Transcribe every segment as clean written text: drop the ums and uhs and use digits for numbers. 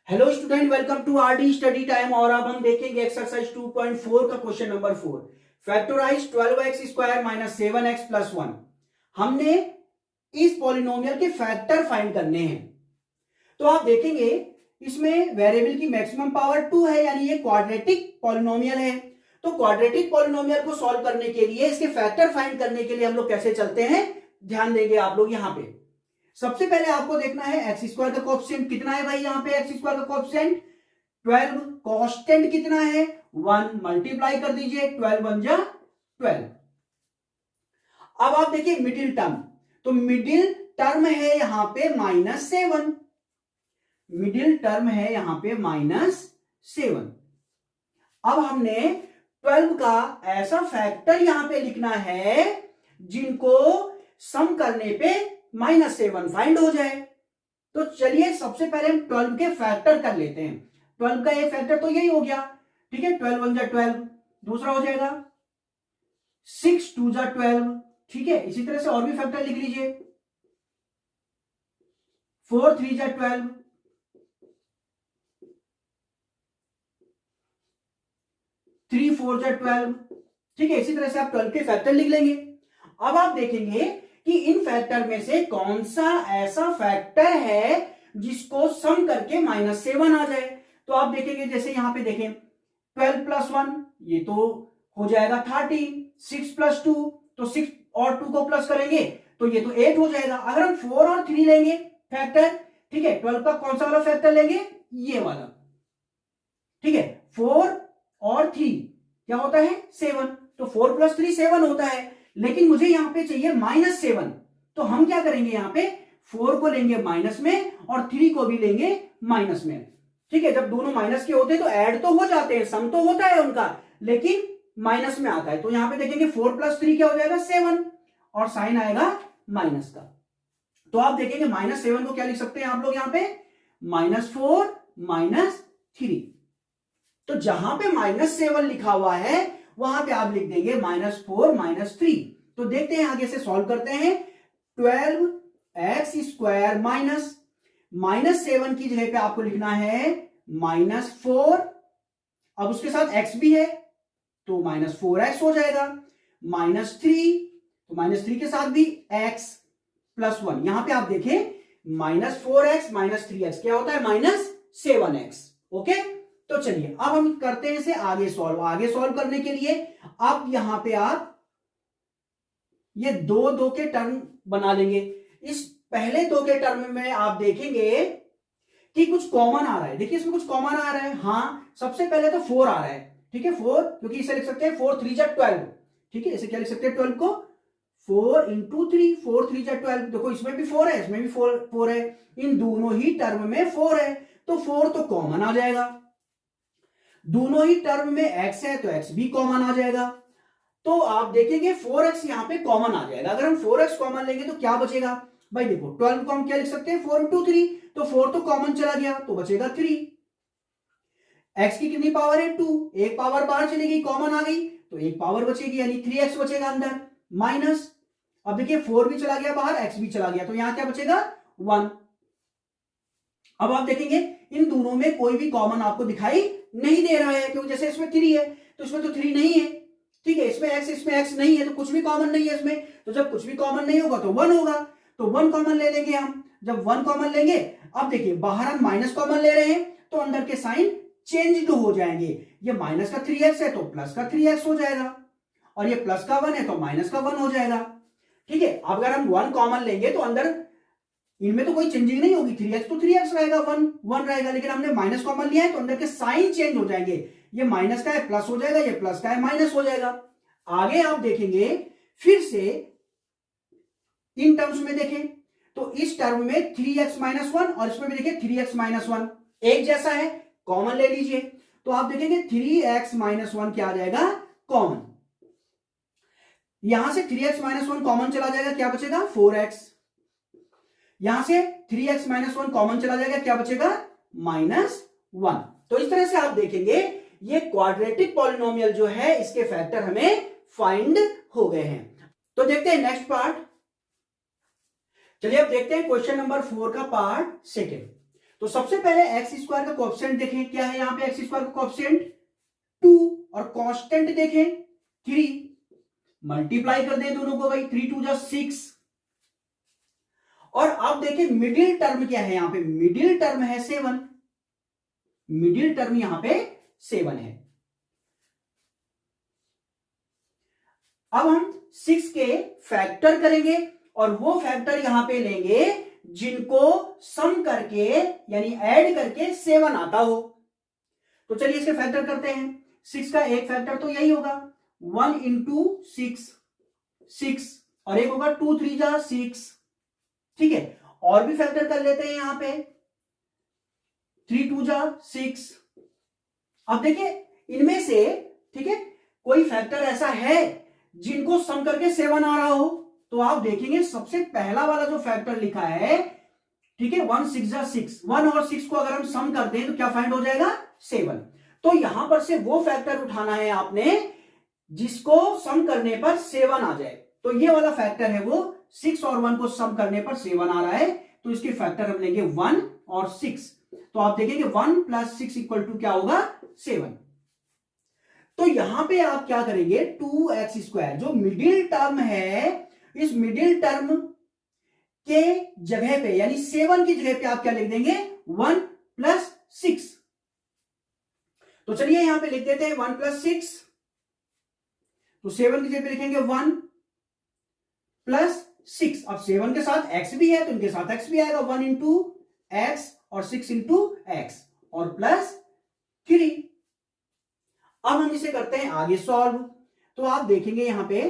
Hello student, welcome to RD study time. और अब हम देखेंगे एक्सरसाइज 2.4 का question number 4। Factorise 12x square minus 7x plus 1। हमने इस पॉलिनोमियल के फैक्टर फाइंड करने हैं। तो आप देखेंगे इसमें वेरिएबल की मैक्सिमम पावर 2 है, यानी ये क्वाड्रेटिक पॉलिनोमियल है। तो क्वाड्रेटिक पॉलिनोमियल को सॉल्व करने के लिए, इसके फैक्टर फाइंड करने के लिए हम लोग कैसे चलते हैं, ध्यान देंगे आप लोग। यहां पे सबसे पहले आपको देखना है एक्स स्क्वायर का कोएफिशिएंट कितना है भाई। यहाँ पे एक्स स्क्वायर का कोएफिशिएंट 12, कांस्टेंट कितना है 1, मल्टीप्लाई कर दीजिए 12 1 जा 12। अब आप देखिए मिडिल टर्म, तो मिडिल टर्म है यहां पे -7, मिडिल टर्म है यहां पे -7। अब हमने 12 का ऐसा फैक्टर यहां पे लिखना है जिनको सम करने पे -7 फाइंड हो जाए। तो चलिए सबसे पहले हम 12 के फैक्टर कर लेते हैं। 12 का एक फैक्टर तो यही हो गया, ठीक है। 12 1 जा 12, दूसरा हो जाएगा 6 2 जा 12, ठीक है। इसी तरह से और भी फैक्टर लिख लीजिए, 4 3 जा 12, 3 4 जा 12, ठीक है। इसी तरह से आप 12 के फैक्टर लिख लेंगे। अब आप देखेंगे कि इन फैक्टर में से कौन सा ऐसा फैक्टर है जिसको सम करके -7 आ जाए। तो आप देखेंगे जैसे यहां पे देखें 12 प्लस 1 ये तो हो जाएगा 13, 6 प्लस 2 तो 6 और 2 को प्लस करेंगे तो ये तो 8 हो जाएगा। अगर हम 4 और 3 लेंगे फैक्टर, ठीक है, 12 का कौन सा वाला फैक्टर लेंगे, ये वाला, ठीक है। 4 और 3 क्या होता है 7, तो 4 प्लस 3 7 होता है। लेकिन मुझे यहां पे चाहिए -7, तो हम क्या करेंगे, यहां पे 4 को लेंगे माइनस में और 3 को भी लेंगे माइनस में, ठीक है। जब दोनों माइनस के होते हैं तो ऐड तो हो जाते हैं, सम तो होता है उनका, लेकिन माइनस में आता है। तो यहां पे देखेंगे 4 प्लस 3 क्या हो जाएगा 7 और साइन आएगा माइनस का। तो आप देखेंगे -7 को क्या लिख सकते हैं आप लोग यहां पे, -4 -3। तो जहां पे -7 लिखा हुआ है वहां पे आप लिख देंगे -4 -3। तो देखते हैं आगे से सॉल्व करते हैं। 12x स्क्वायर -7 की जगह पे आपको लिखना है -4, अब उसके साथ x भी है तो -4x हो जाएगा, -3 तो -3 के साथ भी x प्लस 1। यहां पे आप देखें -4x -3x क्या होता है -7x, ओके। तो चलिए अब हम करते हैं इसे आगे सॉल्व। आगे सॉल्व करने के लिए अब यहां पे आप ये दो के टर्म बना लेंगे। इस पहले 2 के टर्म में आप देखेंगे कि कुछ कॉमन आ रहा है। देखिए इसमें कुछ कॉमन आ रहा है, हाँ। सबसे पहले तो 4 आ रहा है, ठीक है, 4, क्योंकि इसे लिख सकते हैं 4 3 जा 12, ठीक है। इसे क्या लिख सकते हैं 12 को 4 इंटू 3, 4 3 जा 12। देखो इसमें भी 4 है, इसमें भी 4 है, इन दोनों ही टर्म में 4 है, तो 4 तो कॉमन आ जाएगा। दोनों ही टर्म में x है तो x भी कॉमन आ जाएगा। तो आप देखेंगे 4x यहां पे कॉमन आ जाएगा। अगर हम 4x कॉमन लेंगे तो क्या बचेगा भाई, देखो 12 को हम क्या लिख सकते हैं 4 इंटू 3, तो 4 तो कॉमन चला गया तो बचेगा 3। x की कितनी पावर है 2, एक पावर बाहर चली गई, कॉमन आ गई तो एक पावर बचेगी, यानी 3x बचेगा अंदर माइनस। अब देखिए 4 भी चला गया बाहर, x भी चला गया, तो यहां क्या बचेगा 1। अब आप देखेंगे इन दोनों में कोई भी कॉमन आपको दिखाई नहीं दे रहा है, क्योंकि जैसे इसमें 3 है तो इसमें तो 3 नहीं है, ठीक है। इसमें x नहीं है तो कुछ भी कॉमन नहीं है इसमें। तो जब कुछ भी कॉमन नहीं होगा तो 1 होगा, तो 1 कॉमन ले लेंगे हम। जब 1 कॉमन लेंगे, अब देखिए बाहर हम माइनस कॉमन ले रहे हैं तो अंदर के साइन चेंज हो जाएंगे। ये माइनस का 3x है तो प्लस का 3x हो जाएगा, और ये प्लस का 1 है तो माइनस का 1 हो जाएगा, ठीक है। अब अगर हम 1 कॉमन लेंगे तो अंदर इनमें तो कोई चेंजिंग नहीं होगी, 3x तो 3x रहेगा, 1 1 रहेगा। लेकिन हमने माइनस कॉमन लिया है तो अंदर के साइन चेंज हो जाएंगे, ये माइनस का है प्लस हो जाएगा, ये प्लस का है माइनस हो जाएगा। आगे आप देखेंगे फिर से इन टर्म्स में देखें तो इस टर्म में 3x - 1 और इसमें भी देखिए 3x - 1 एक जैसा है, कॉमन ले लीजिए। तो आप देखेंगे 3x - 1 क्या आ जाएगा कॉमन। यहां से 3x - 1 कॉमन चला जाएगा, क्या बचेगा 4x। यहां से 3x - 1 कॉमन चला जाएगा, क्या बचेगा -1। तो इस तरह से आप देखेंगे ये क्वाड्रेटिक पॉलिनोमियल जो है इसके फैक्टर हमें फाइंड हो गए हैं। तो देखते हैं नेक्स्ट पार्ट। चलिए अब देखते हैं क्वेश्चन नंबर 4 का पार्ट सेकेंड। तो सबसे पहले एक्स स्क्वायर का कोएफिशिएंट देखें, क्या है यहां पे एक्स स्क्वायर का कोएफिशिएंट 2 और कांस्टेंट देखें 3, मल्टीप्लाई कर दें दोनों को भाई, 3 2 जा 6। और आप देखें मिडिल टर्म क्या है यहां पे, मिडिल टर्म है 7, मिडिल टर्म यहां पे 7 है। अब हम 6 के फैक्टर करेंगे और वो फैक्टर यहां पे लेंगे जिनको सम करके यानी ऐड करके 7 आता हो। तो चलिए इसके फैक्टर करते हैं। 6 का एक फैक्टर तो यही होगा 1 इंटू 6 और एक होगा 2 3 जा 6, ठीक है। और भी फैक्टर कर लेते हैं यहां पे 3 2 जा 6। अब देखिए इनमें से, ठीक है, कोई फैक्टर ऐसा है जिनको सम करके 7 आ रहा हो, तो आप देखेंगे सबसे पहला वाला जो फैक्टर लिखा है, ठीक है, 1 6 जा 6, 1 और 6 को अगर हम सम कर दें तो क्या फाइंड हो जाएगा 7। तो यहां पर से वो फैक्टर उठाना है आपने जिसको सम करने पर 7 आ जाए। तो ये वाला फैक्टर है वो 6 और 1 को सम करने पर 7 आ रहा है, तो इसके फैक्टर हम लेंगे 1 और 6। तो आप देखेंगे 1 + 6 = क्या होगा 7। तो यहां पे आप क्या करेंगे 2x² जो मिडिल टर्म है, इस मिडिल टर्म के जगह पे यानी 7 की जगह पे आप क्या लिख देंगे 1 + 6। तो चलिए यहां पे लिख देते हैं 1 + 6। तो 7 की जगह पे लिखेंगे 1 + 6। अब 7 के साथ x भी है तो इनके साथ x भी आएगा, 1 × x और 6 × x और +3। अब हम इसे करते हैं आगे सॉल्व। तो आप देखेंगे यहां पे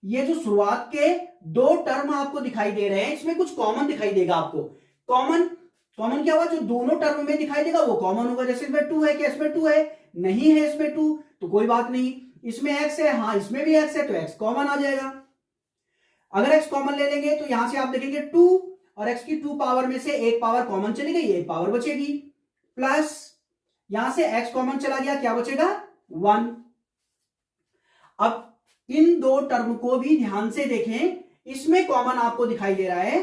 ये जो शुरुआत के 2 टर्म आपको दिखाई दे रहे हैं, इसमें कुछ कॉमन दिखाई देगा आपको। कॉमन क्या हुआ, जो दोनों टर्म में दिखाई देगा वो कॉमन होगा। जैसे इसमें 2 है, क्या इसमें 2 है, नहीं है इसमें 2, तो कोई बात नहीं। इसमें x है, हाँ इसमें भी x है, तो x कॉमन आ जाएगा। अगर x कॉमन ले लेंगे तो यहां से आप देखेंगे 2 और x की 2 पावर में से एक पावर कॉमन चली गई, एक पावर बचेगी, प्लस यहां से x कॉमन चला गया, क्या बचेगा 1। अब इन 2 टर्म को भी ध्यान से देखें, इसमें कॉमन आपको दिखाई दे रहा है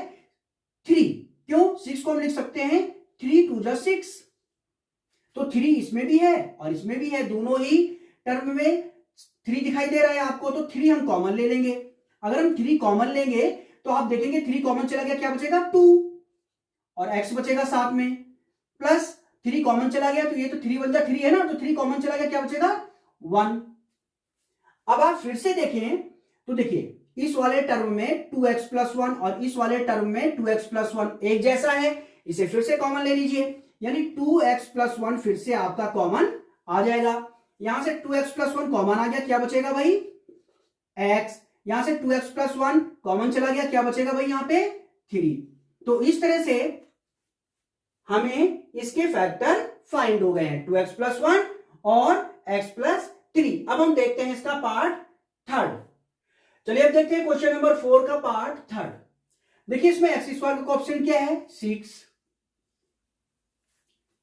3, क्यों 6 को हम लिख सकते हैं 3 2 जा 6, तो 3 इसमें भी है और इसमें भी है, दोनों ही टर्म में 3 दिखाई दे रहा है आपको, तो 3 हम कॉमन ले लेंगे। अगर हम 3 कॉमन लेंगे तो आप देखेंगे 3 कॉमन चला गया, क्या बचेगा 2 और x बचेगा साथ में, प्लस 3 कॉमन चला गया तो ये तो 3 1 जा 3 है ना, तो 3 कॉमन चला गया, क्या बचेगा 1। अब आप फिर से देखें तो देखिए इस वाले टर्म में 2x + 1 और इस वाले टर्म में 2x + 1 एक जैसा है, इसे फिर से कॉमन ले लीजिए, यानी 2x + 1 फिर से आपका कॉमन आ जाएगा। यहां से 2x + 1 कॉमन आ गया, क्या बचेगा भाई x। यहां से 2x + 1 कॉमन चला गया, क्या बचेगा भाई यहां पे 3। तो इस तरह से हमें इसके फैक्टर फाइंड हो गए हैं 2x + 1 और x + 3। अब हम देखते हैं इसका पार्ट थर्ड। चलिए अब देखते हैं क्वेश्चन नंबर 4 का पार्ट थर्ड। देखिए इसमें x² का कोएफिशिएंट क्या है 6,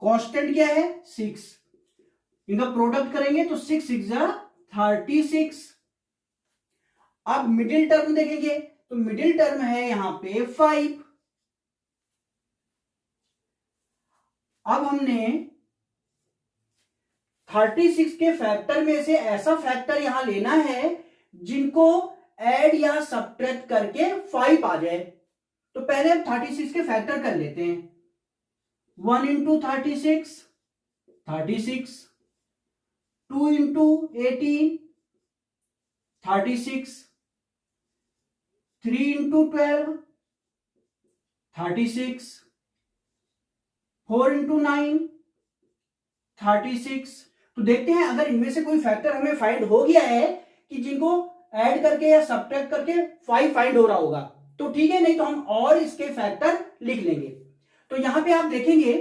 कांस्टेंट क्या है 6, इनका प्रोडक्ट करेंगे तो 6 6 जा 36। अब मिडिल टर्म देखेंगे तो मिडिल टर्म है यहां पे 5। अब हमने 36 के फैक्टर में से ऐसा फैक्टर यहां लेना है जिनको ऐड या सब्ट्रैक्ट करके 5 आ जाए। तो पहले हम 36 के फैक्टर कर लेते हैं। 1 × 36 36, 2 × 18 36, 3 × 12 36, 4 × 9 36। तो देखते हैं अगर इनमें से कोई फैक्टर हमें फाइंड हो गया है कि जिनको ऐड करके या सब्ट्रैक्ट करके 5 फाइंड हो रहा होगा तो ठीक है, नहीं तो हम और इसके फैक्टर लिख लेंगे। तो यहां पे आप देखेंगे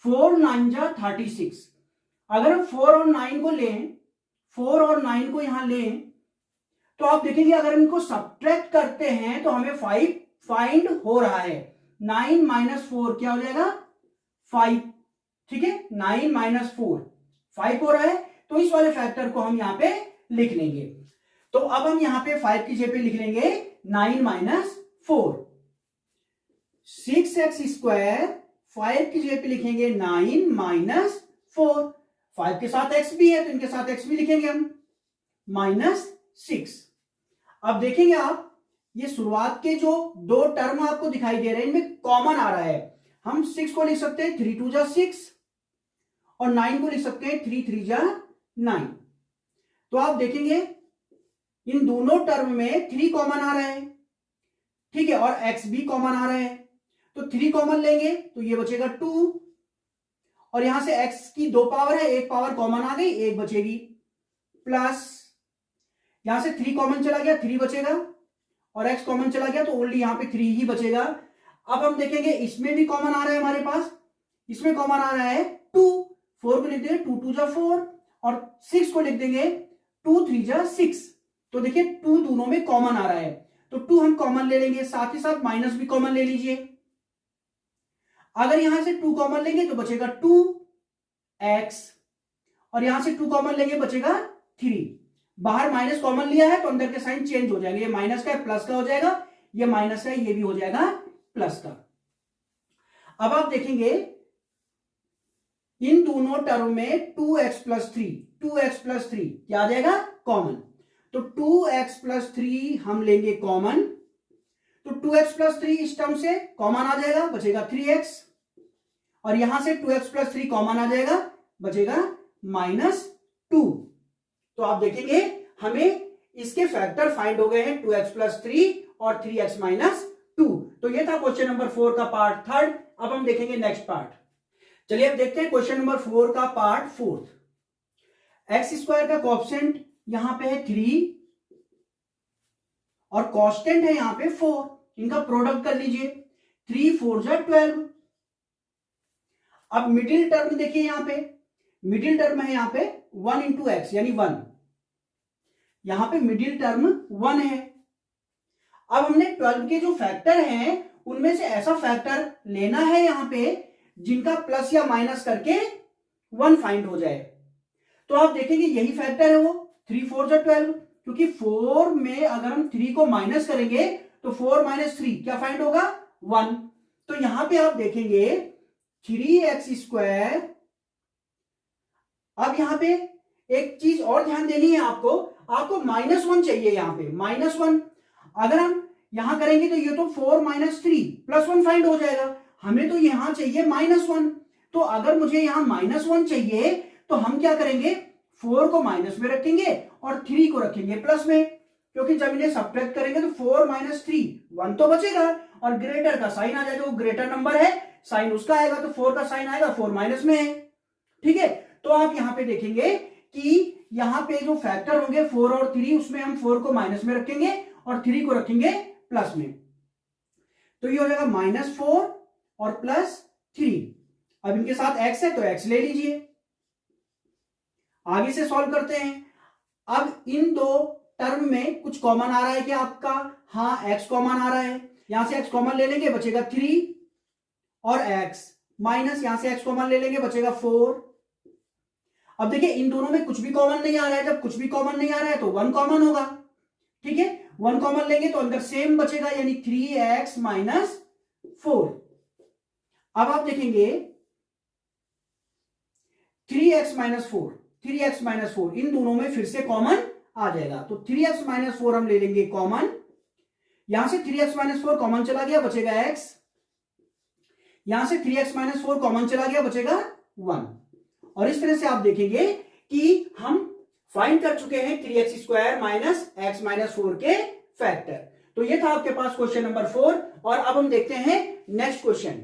4 9 जा 36। अगर हम 4 और 9 को लें, 4 और 9 को यहां लें तो आप देखेंगे अगर इनको सब्ट्रैक्ट करते हैं तो हमें 5 फाइंड हो रहा है। 9 - 4 क्या हो जाएगा 5, ठीक है, 9 - 4 5 हो रहा है, तो इस वाले फैक्टर को हम यहां पे लिख लेंगे। तो अब हम यहां पे 5 की जगह पे लिख लेंगे 9 - 4, 6x², 5 की जगह पे लिखेंगे 9 माइनस 4। 5 के साथ x भी है तो इनके साथ x भी लिखेंगे हम, -6। अब देखेंगे आप, ये शुरुआत के जो दो टर्म आपको दिखाई दे रहे हैं इनमें कॉमन आ रहा है। हम 6 को लिख सकते हैं 3 2 जा 6 और 9 को लिख सकते हैं 3 3 जा 9। तो आप देखेंगे इन दोनों टर्म में 3 कॉमन आ रहा है, ठीक है, और x भी कॉमन आ रहा है। तो 3 कॉमन लेंगे तो ये बचेगा 2, और यहां से x की 2 पावर है, एक पावर कॉमन आ गई, एक बचेगी, प्लस यहां से 3 कॉमन चला गया, 3 बचेगा, और x कॉमन चला गया तो ओनली यहां पे 3 ही बचेगा। अब हम देखेंगे इसमें भी कॉमन आ रहा है हमारे पास, इसमें कॉमन आ रहा है 2, 4 को लिख देंगे 2 2 जा 4 और 6 को लिख देंगे 2 3 जा 6। तो देखिए 2 दोनों में कॉमन आ रहा है तो 2 हम कॉमन ले लेंगे, साथ ही साथ माइनस भी कॉमन ले लीजिए। अगर यहां से 2 कॉमन लेंगे तो बचेगा 2x, और यहां से 2 कॉमन लेंगे बचेगा 3। बाहर माइनस कॉमन लिया है तो अंदर के साइन चेंज हो जाएंगे, ये माइनस का है प्लस का हो जाएगा, ये माइनस का है ये भी हो जाएगा प्लस का। अब आप देखेंगे इन दोनों टर्म में 2x प्लस 3, 2x प्लस 3 क्या आ जाएगा, कॉमन। तो 2x प्लस 3 हम लेंगे कॉमन, तो 2x प्लस 3 इस टर्म से कॉमन आ जाएगा, बचेगा 3x, और यहां से 2x प्लस 3 कॉमन आ जाएगा, बचेगा -2। तो आप देखेंगे हमें इसके फैक्टर फाइंड हो गए हैं 2x प्लस 3 और 3x माइनस 2। तो ये था क्वेश्चन नंबर 4 का पार्ट 3। अब हम देखेंगे नेक्स्ट पार्ट। चलिए अब देखते हैं क्वेश्चन नंबर 4 का पार्ट 4। x² का कोएफिशिएंट यहां पे है 3 और कांस्टेंट है यहां पे 4, इनका प्रोडक्ट कर लीजिए, 3 4 जा 12। अब मिडिल टर्म देखिए, यहां पे मिडिल टर्म है यहां पे 1 इंटू एक्स यानी 1, यहां पे मिडिल टर्म 1 है। अब हमने 12 के जो फैक्टर हैं उनमें से ऐसा फैक्टर लेना है यहां पे जिनका प्लस या माइनस करके 1 फाइंड हो जाए। तो आप देखेंगे यही फैक्टर है वो 3 4 जा 12, क्योंकि 4 में अगर हम 3 को माइनस करेंगे तो 4 माइनस 3 क्या फाइंड होगा, 1। तो यहां पे आप देखेंगे 3x²। अब यहां पे एक चीज और ध्यान देनी है आपको -1 चाहिए, यहां पे -1। अगर हम यहां करेंगे तो ये तो 4 माइनस 3 प्लस 1 फाइंड हो जाएगा, हमें तो यहां चाहिए -1। तो अगर मुझे यहां -1 चाहिए तो हम क्या करेंगे, 4 को माइनस में रखेंगे और 3 को रखेंगे प्लस में, क्योंकि जब इन्हें सब्ट्रैक्ट करेंगे तो 4 माइनस 3 1 तो बचेगा और ग्रेटर का साइन आ जाएगा, वो ग्रेटर नंबर है साइन उसका आएगा, तो 4 का साइन आएगा 4 माइनस में है, ठीक है। तो आप यहां पे देखेंगे कि यहां पे जो फैक्टर होंगे 4 और 3, उसमें हम 4 को माइनस में रखेंगे और 3 को रखेंगे प्लस में, तो ये हो जाएगा -4 और +3। अब इनके साथ x है तो x ले लीजिए, आगे से सॉल्व करते हैं। अब इन दो टर्म में कुछ कॉमन आ रहा है क्या आपका, हाँ x कॉमन आ रहा है, यहां से x कॉमन ले लेंगे बचेगा 3 और x माइनस यहां से x कॉमन ले लेंगे बचेगा 4। अब देखिए इन दोनों में कुछ भी कॉमन नहीं आ रहा है, जब कुछ भी कॉमन नहीं आ रहा है तो 1 कॉमन होगा, ठीक है। 1 कॉमन लेंगे तो अंदर सेम बचेगा यानी 3x माइनस 4। अब आप देखेंगे 3x माइनस 4, 3x माइनस 4 इन दोनों में फिर से कॉमन आ जाएगा, तो 3x माइनस 4 हम ले लेंगे कॉमन, यहां से 3x माइनस 4 कॉमन चला गया बचेगा x, यहां से 3x माइनस 4 कॉमन चला गया बचेगा 1। और इस तरह से आप देखेंगे कि हम फाइंड कर चुके हैं 3x² माइनस x माइनस 4 के फैक्टर। तो ये था आपके पास क्वेश्चन नंबर 4। और अब हम देखते हैं नेक्स्ट क्वेश्चन।